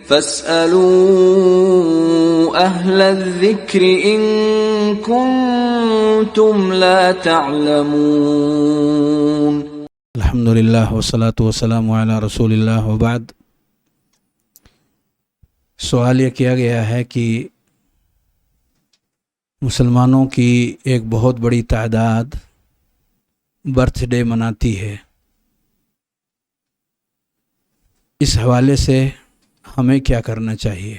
فاسألوا أهل الذكر إن كنتم لا تعلمون۔ الحمد للہ والصلاة والسلام علی رسول اللہ وبعد۔ سوال یہ کیا گیا ہے کہ مسلمانوں کی ایک بہت بڑی تعداد برتھ ڈے مناتی ہے، اس حوالے سے ہمیں کیا کرنا چاہیے؟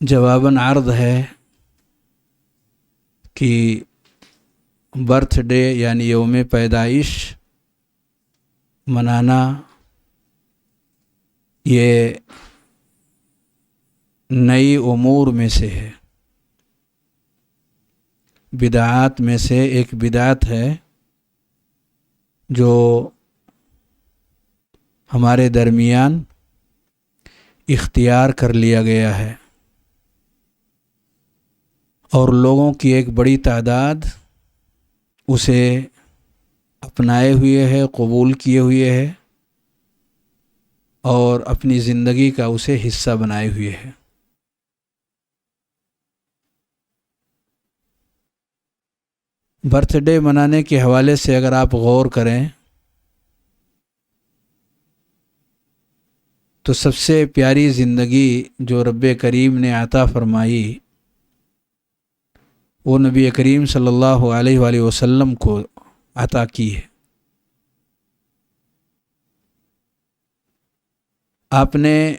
جواباً عرض ہے کہ برتھ ڈے یعنی یوم پیدائش منانا یہ نئی امور میں سے ہے، بدعات میں سے ایک بدعت ہے جو ہمارے درمیان اختیار کر لیا گیا ہے، اور لوگوں کی ایک بڑی تعداد اسے اپنائے ہوئے ہے، قبول کیے ہوئے ہے، اور اپنی زندگی کا اسے حصہ بنائے ہوئے ہے۔ برتھ ڈے منانے کے حوالے سے اگر آپ غور کریں تو سب سے پیاری زندگی جو رب کریم نے عطا فرمائی وہ نبی کریم صلی اللہ علیہ وآلہ وسلم کو عطا کی ہے۔ آپ نے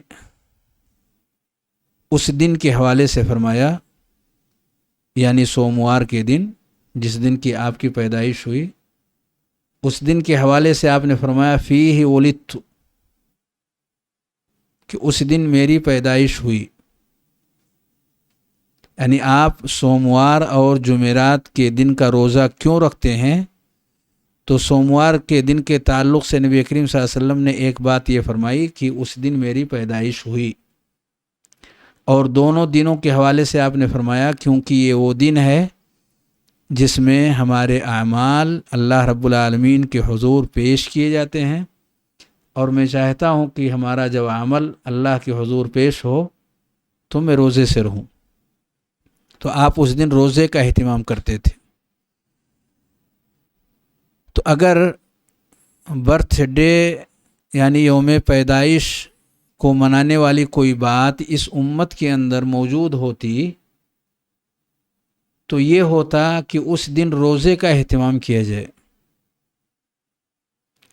اس دن کے حوالے سے فرمایا، یعنی سوموار کے دن جس دن کی آپ کی پیدائش ہوئی، اس دن کے حوالے سے آپ نے فرمایا فیہ ولدت، کہ اس دن میری پیدائش ہوئی۔ یعنی آپ سوموار اور جمعرات کے دن کا روزہ کیوں رکھتے ہیں؟ تو سوموار کے دن کے تعلق سے نبی کریم صلی اللہ علیہ وسلم نے ایک بات یہ فرمائی کہ اس دن میری پیدائش ہوئی، اور دونوں دنوں کے حوالے سے آپ نے فرمایا کیونکہ یہ وہ دن ہے جس میں ہمارے اعمال اللہ رب العالمین کے حضور پیش کیے جاتے ہیں، اور میں چاہتا ہوں کہ ہمارا جب عمل اللہ کے حضور پیش ہو تو میں روزے سے رہوں، تو آپ اس دن روزے کا اہتمام کرتے تھے۔ تو اگر برتھ ڈے یعنی یوم پیدائش کو منانے والی کوئی بات اس امت کے اندر موجود ہوتی تو یہ ہوتا کہ اس دن روزے کا اہتمام کیا جائے۔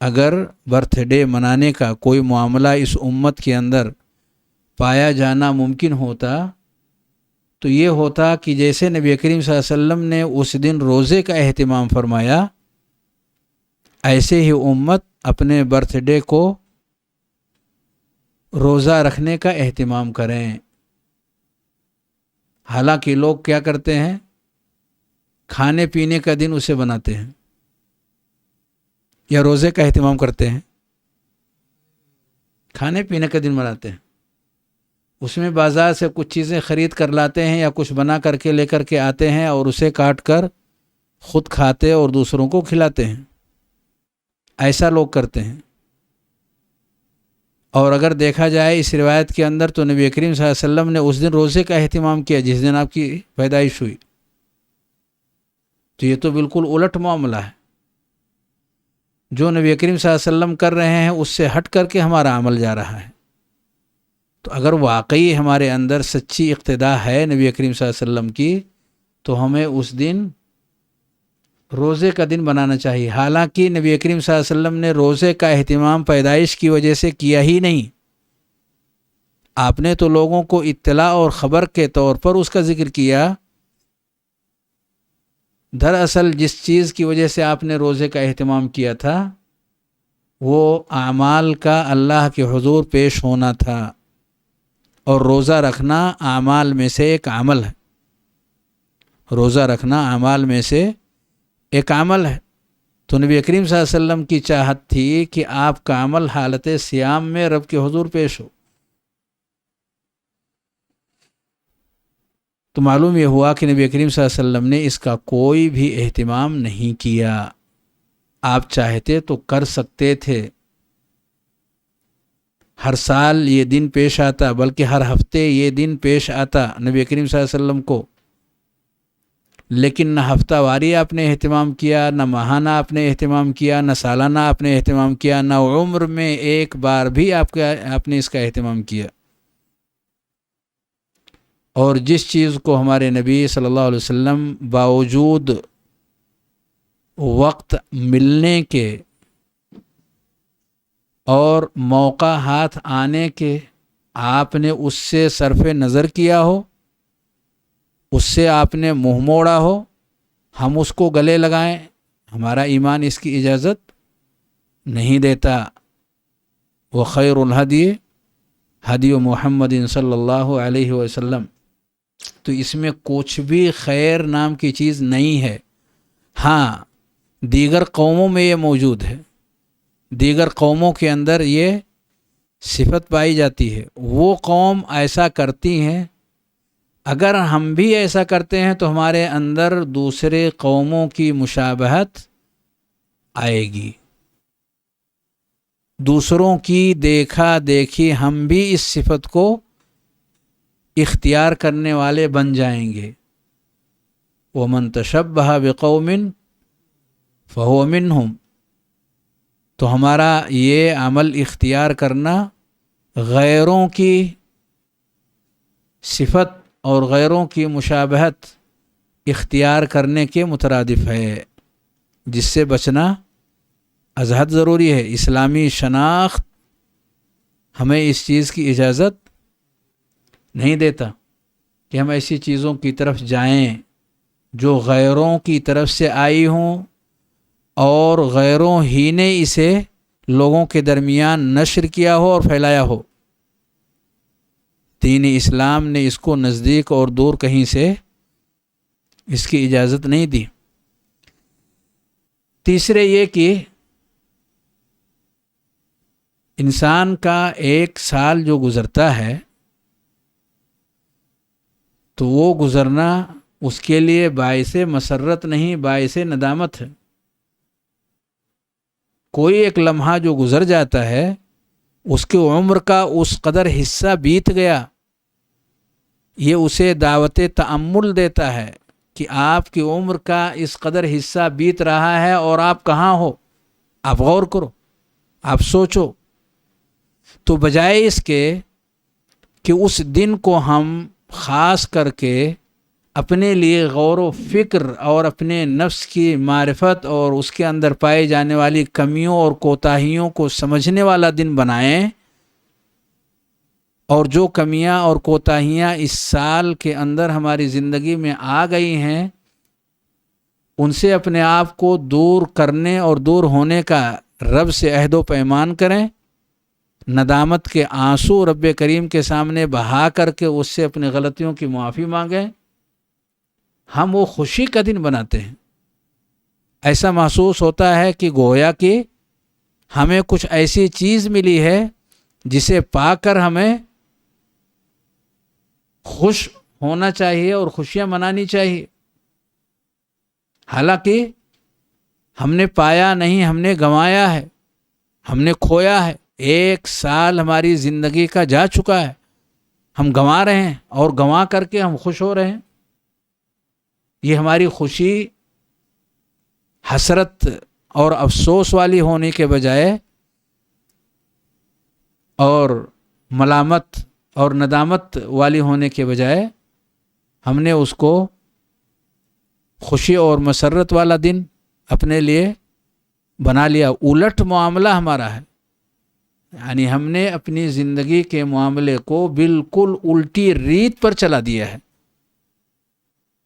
اگر برتھ ڈے منانے کا کوئی معاملہ اس امت کے اندر پایا جانا ممکن ہوتا تو یہ ہوتا کہ جیسے نبی کریم صلی اللہ علیہ وسلم نے اس دن روزے کا اہتمام فرمایا، ایسے ہی امت اپنے برتھ ڈے کو روزہ رکھنے کا اہتمام کریں۔ حالانکہ لوگ کیا کرتے ہیں؟ کھانے پینے کا دن اسے بناتے ہیں یا روزے کا اہتمام کرتے ہیں؟ کھانے پینے کا دن بناتے ہیں، اس میں بازار سے کچھ چیزیں خرید کر لاتے ہیں یا کچھ بنا کر کے لے کر کے آتے ہیں، اور اسے کاٹ کر خود کھاتے اور دوسروں کو کھلاتے ہیں۔ ایسا لوگ کرتے ہیں۔ اور اگر دیکھا جائے اس روایت کے اندر تو نبی کریم صلی اللہ علیہ وسلم نے اس دن روزے کا اہتمام کیا جس دن آپ کی پیدائش ہوئی، تو یہ تو بالکل الٹ معاملہ ہے۔ جو نبی کریم صلی اللہ علیہ وسلم کر رہے ہیں اس سے ہٹ کر کے ہمارا عمل جا رہا ہے۔ تو اگر واقعی ہمارے اندر سچی اقتداء ہے نبی کریم صلی اللہ علیہ وسلم کی تو ہمیں اس دن روزے کا دن بنانا چاہیے۔ حالانکہ نبی کریم صلی اللہ علیہ وسلم نے روزے کا اہتمام پیدائش کی وجہ سے کیا ہی نہیں، آپ نے تو لوگوں کو اطلاع اور خبر کے طور پر اس کا ذکر کیا۔ دراصل جس چیز کی وجہ سے آپ نے روزے کا اہتمام کیا تھا وہ اعمال کا اللہ کے حضور پیش ہونا تھا، اور روزہ رکھنا اعمال میں سے ایک عمل ہے۔ روزہ رکھنا اعمال میں سے ایک عمل ہے۔ تو نبی کریم صلی اللہ علیہ وسلم کی چاہت تھی کہ آپ کا عمل حالت صیام میں رب کے حضور پیش ہو۔ تو معلوم یہ ہوا کہ نبی کریم صلی اللہ علیہ وسلم نے اس کا کوئی بھی اہتمام نہیں کیا۔ آپ چاہتے تو کر سکتے تھے، ہر سال یہ دن پیش آتا، بلکہ ہر ہفتے یہ دن پیش آتا نبی کریم صلی اللہ علیہ وسلم کو، لیکن نہ ہفتہ واری آپ نے اہتمام کیا، نہ ماہانہ آپ نے اہتمام کیا، نہ سالانہ آپ نے اہتمام کیا، نہ عمر میں ایک بار بھی آپ نے اس کا اہتمام کیا۔ اور جس چیز کو ہمارے نبی صلی اللہ علیہ وسلم باوجود وقت ملنے کے اور موقع ہاتھ آنے کے آپ نے اس سے صرف نظر کیا ہو، اس سے آپ نے منہ موڑا ہو، ہم اس کو گلے لگائیں، ہمارا ایمان اس کی اجازت نہیں دیتا۔ وخیر الہدی ہدی محمد صلی اللہ علیہ وسلم۔ تو اس میں کچھ بھی خیر نام کی چیز نہیں ہے۔ ہاں، دیگر قوموں میں یہ موجود ہے، دیگر قوموں کے اندر یہ صفت پائی جاتی ہے، وہ قوم ایسا کرتی ہیں، اگر ہم بھی ایسا کرتے ہیں تو ہمارے اندر دوسرے قوموں کی مشابہت آئے گی، دوسروں کی دیکھا دیکھی ہم بھی اس صفت کو اختیار کرنے والے بن جائیں گے۔ وَمَن تَشَبَّهَ بِقَوْمٍ فَهُوَ مِنْهُمْ۔ تو ہمارا یہ عمل اختیار کرنا غیروں کی صفت اور غیروں کی مشابہت اختیار کرنے کے مترادف ہے، جس سے بچنا ازحد ضروری ہے۔ اسلامی شناخت ہمیں اس چیز کی اجازت نہیں دیتا کہ ہم ایسی چیزوں کی طرف جائیں جو غیروں کی طرف سے آئی ہوں اور غیروں ہی نے اسے لوگوں کے درمیان نشر کیا ہو اور پھیلایا ہو۔ دین اسلام نے اس کو نزدیک اور دور کہیں سے اس کی اجازت نہیں دی۔ تیسرے یہ کہ انسان کا ایک سال جو گزرتا ہے تو وہ گزرنا اس کے لیے باعث مسرت نہیں، باعث ندامت ہے۔ کوئی ایک لمحہ جو گزر جاتا ہے اس کے عمر کا اس قدر حصہ بیت گیا، یہ اسے دعوت تأمل دیتا ہے کہ آپ کی عمر کا اس قدر حصہ بیت رہا ہے اور آپ کہاں ہو، آپ غور کرو، آپ سوچو۔ تو بجائے اس کے کہ اس دن کو ہم خاص کر کے اپنے لیے غور و فکر اور اپنے نفس کی معرفت اور اس کے اندر پائے جانے والی کمیوں اور کوتاہیوں کو سمجھنے والا دن بنائیں، اور جو کمیاں اور کوتاہیاں اس سال کے اندر ہماری زندگی میں آ گئی ہیں ان سے اپنے آپ کو دور کرنے اور دور ہونے کا رب سے عہد و پیمان کریں، ندامت کے آنسو رب کریم کے سامنے بہا کر کے اس سے اپنی غلطیوں کی معافی مانگیں۔ ہم وہ خوشی کا دن بناتے ہیں، ایسا محسوس ہوتا ہے کہ گویا کہ ہمیں کچھ ایسی چیز ملی ہے جسے پا کر ہمیں خوش ہونا چاہیے اور خوشیاں منانی چاہیے، حالانکہ ہم نے پایا نہیں، ہم نے گنوایا ہے، ہم نے کھویا ہے۔ ایک سال ہماری زندگی کا جا چکا ہے، ہم گنوا رہے ہیں اور گنوا کر کے ہم خوش ہو رہے ہیں۔ یہ ہماری خوشی حسرت اور افسوس والی ہونے کے بجائے اور ملامت اور ندامت والی ہونے کے بجائے ہم نے اس کو خوشی اور مسرت والا دن اپنے لیے بنا لیا۔ الٹ معاملہ ہمارا ہے، یعنی ہم نے اپنی زندگی کے معاملے کو بالکل الٹی ریت پر چلا دیا ہے،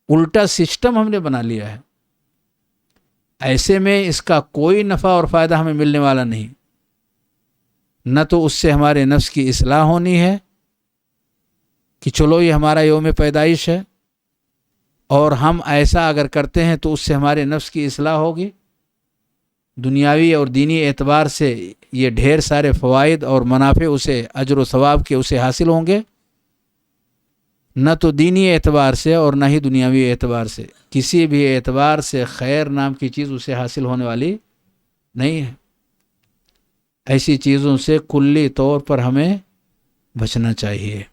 الٹا سسٹم ہم نے بنا لیا ہے۔ ایسے میں اس کا کوئی نفع اور فائدہ ہمیں ملنے والا نہیں، نہ تو اس سے ہمارے نفس کی اصلاح ہونی ہے کہ چلو یہ ہمارا یوم پیدائش ہے اور ہم ایسا اگر کرتے ہیں تو اس سے ہمارے نفس کی اصلاح ہوگی، دنیاوی اور دینی اعتبار سے یہ ڈھیر سارے فوائد اور منافع اسے اجر و ثواب کے اسے حاصل ہوں گے، نہ تو دینی اعتبار سے اور نہ ہی دنیاوی اعتبار سے، کسی بھی اعتبار سے خیر نام کی چیز اسے حاصل ہونے والی نہیں ہے۔ ایسی چیزوں سے کلی طور پر ہمیں بچنا چاہیے۔